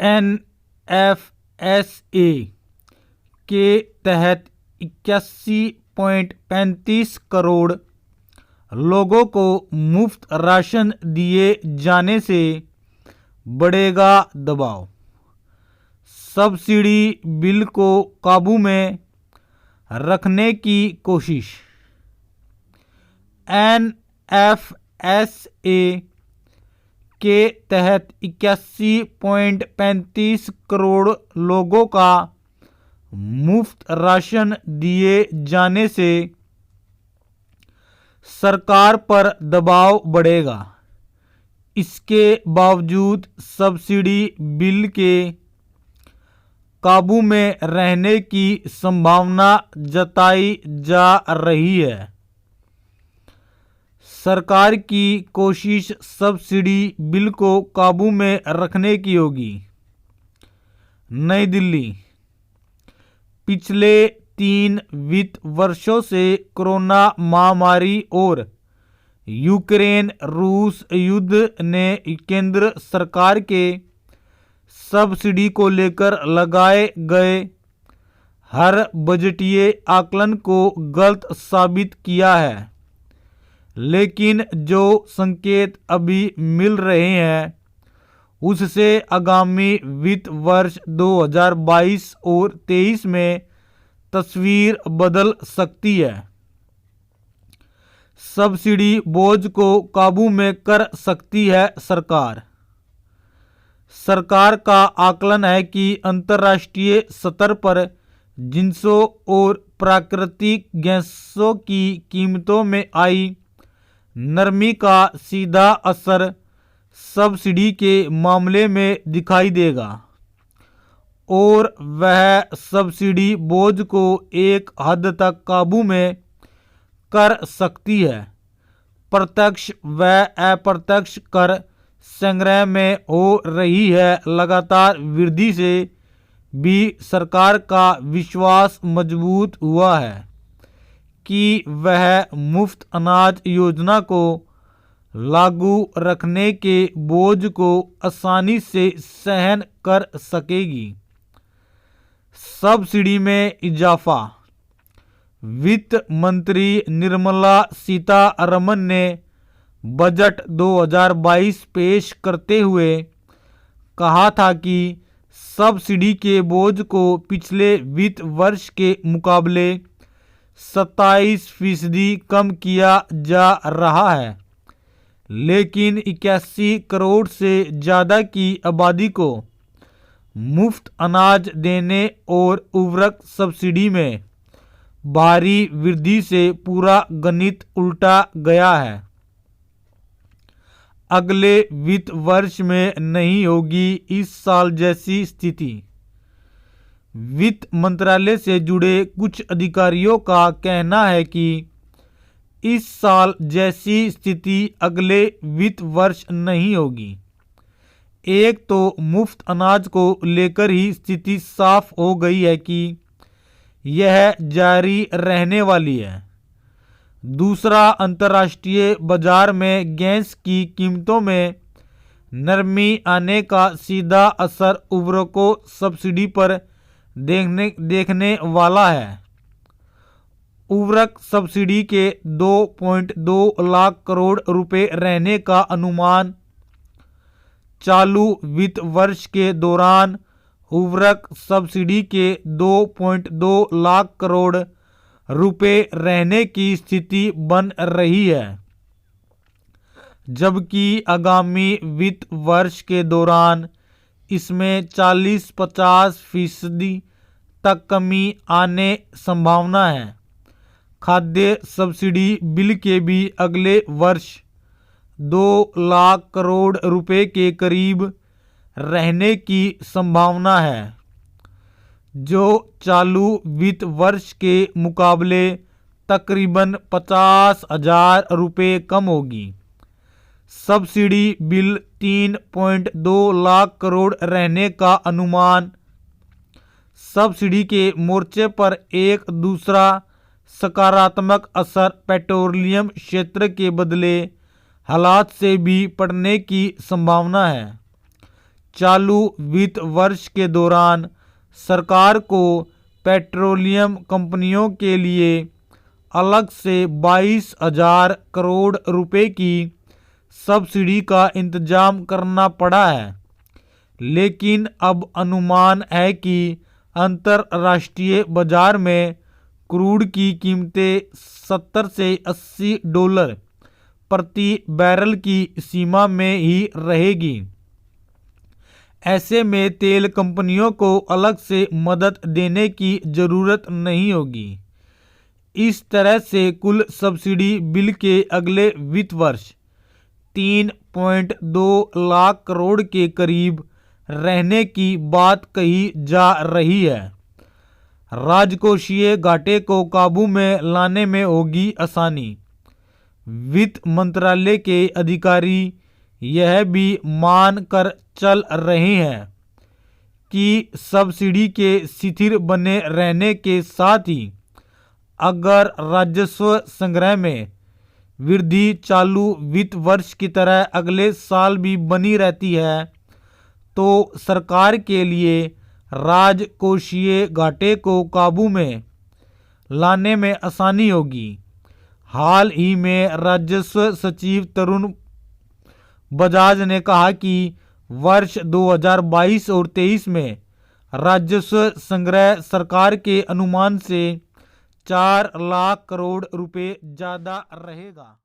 NFSA के तहत 81.35 करोड़ लोगों को मुफ्त राशन दिए जाने से बढ़ेगा दबाव। सब्सिडी बिल को काबू में रखने की कोशिश। NFSA के तहत 81.35 करोड़ लोगों का मुफ्त राशन दिए जाने से सरकार पर दबाव बढ़ेगा। इसके बावजूद सब्सिडी बिल के काबू में रहने की संभावना जताई जा रही है। सरकार की कोशिश सब्सिडी बिल को काबू में रखने की होगी। नई दिल्ली। पिछले 3 वित्त वर्षों से कोरोना महामारी और यूक्रेन रूस युद्ध ने केंद्र सरकार के सब्सिडी को लेकर लगाए गए हर बजटीय आकलन को गलत साबित किया है। लेकिन जो संकेत अभी मिल रहे हैं उससे आगामी वित्त वर्ष 2022 और 23 में तस्वीर बदल सकती है। सब्सिडी बोझ को काबू में कर सकती है सरकार। सरकार का आकलन है कि अंतर्राष्ट्रीय स्तर पर जिंसों और प्राकृतिक गैसों की कीमतों में आई नरमी का सीधा असर सब्सिडी के मामले में दिखाई देगा और वह सब्सिडी बोझ को एक हद तक काबू में कर सकती है। प्रत्यक्ष व अप्रत्यक्ष कर संग्रह में हो रही है लगातार वृद्धि से भी सरकार का विश्वास मजबूत हुआ है कि वह मुफ्त अनाज योजना को लागू रखने के बोझ को आसानी से सहन कर सकेगी। सब्सिडी में इजाफा। वित्त मंत्री निर्मला सीतारमण ने बजट 2022 पेश करते हुए कहा था कि सब्सिडी के बोझ को पिछले वित्त वर्ष के मुकाबले 27% कम किया जा रहा है, लेकिन 81 करोड़ से ज़्यादा की आबादी को मुफ्त अनाज देने और उर्वरक सब्सिडी में भारी वृद्धि से पूरा गणित उल्टा गया है। अगले वित्त वर्ष में नहीं होगी इस साल जैसी स्थिति। वित्त मंत्रालय से जुड़े कुछ अधिकारियों का कहना है कि इस साल जैसी स्थिति अगले वित्त वर्ष नहीं होगी। एक तो मुफ्त अनाज को लेकर ही स्थिति साफ हो गई है कि यह जारी रहने वाली है। दूसरा, अंतर्राष्ट्रीय बाजार में गैस की कीमतों में नरमी आने का सीधा असर उर्वरकों सब्सिडी पर देखने वाला है। उर्वरक सब्सिडी के 2.2 लाख करोड़ रुपए रहने का अनुमान। चालू वित्त वर्ष के दौरान उर्वरक सब्सिडी के 2.2 लाख करोड़ रुपए रहने की स्थिति बन रही है, जबकि आगामी वित्त वर्ष के दौरान इसमें 40-50% तक कमी आने संभावना है। खाद्य सब्सिडी बिल के भी अगले वर्ष 2 लाख करोड़ रुपए के करीब रहने की संभावना है, जो चालू वित्त वर्ष के मुकाबले तकरीबन 50,000 रुपये कम होगी। सब्सिडी बिल 3.2 लाख करोड़ रहने का अनुमान। सब्सिडी के मोर्चे पर एक दूसरा सकारात्मक असर पेट्रोलियम क्षेत्र के बदले हालात से भी पड़ने की संभावना है। चालू वित्त वर्ष के दौरान सरकार को पेट्रोलियम कंपनियों के लिए अलग से 22,000 करोड़ रुपए की सब्सिडी का इंतजाम करना पड़ा है। लेकिन अब अनुमान है कि अंतर्राष्ट्रीय बाजार में क्रूड की कीमतें 70 से 80 डॉलर प्रति बैरल की सीमा में ही रहेगी। ऐसे में तेल कंपनियों को अलग से मदद देने की जरूरत नहीं होगी। इस तरह से कुल सब्सिडी बिल के अगले वित्त वर्ष 3.2 लाख करोड़ के करीब रहने की बात कही जा रही है। राजकोषीय घाटे को काबू में लाने में होगी आसानी। वित्त मंत्रालय के अधिकारी यह भी मान कर चल रहे हैं कि सब्सिडी के शिथिल बने रहने के साथ ही अगर राजस्व संग्रह में वृद्धि चालू वित्त वर्ष की तरह अगले साल भी बनी रहती है तो सरकार के लिए राजकोषीय घाटे को काबू में लाने में आसानी होगी। हाल ही में राजस्व सचिव तरुण बजाज ने कहा कि वर्ष 2022 और 23 में राजस्व संग्रह सरकार के अनुमान से 4 लाख करोड़ रुपए ज्यादा रहेगा।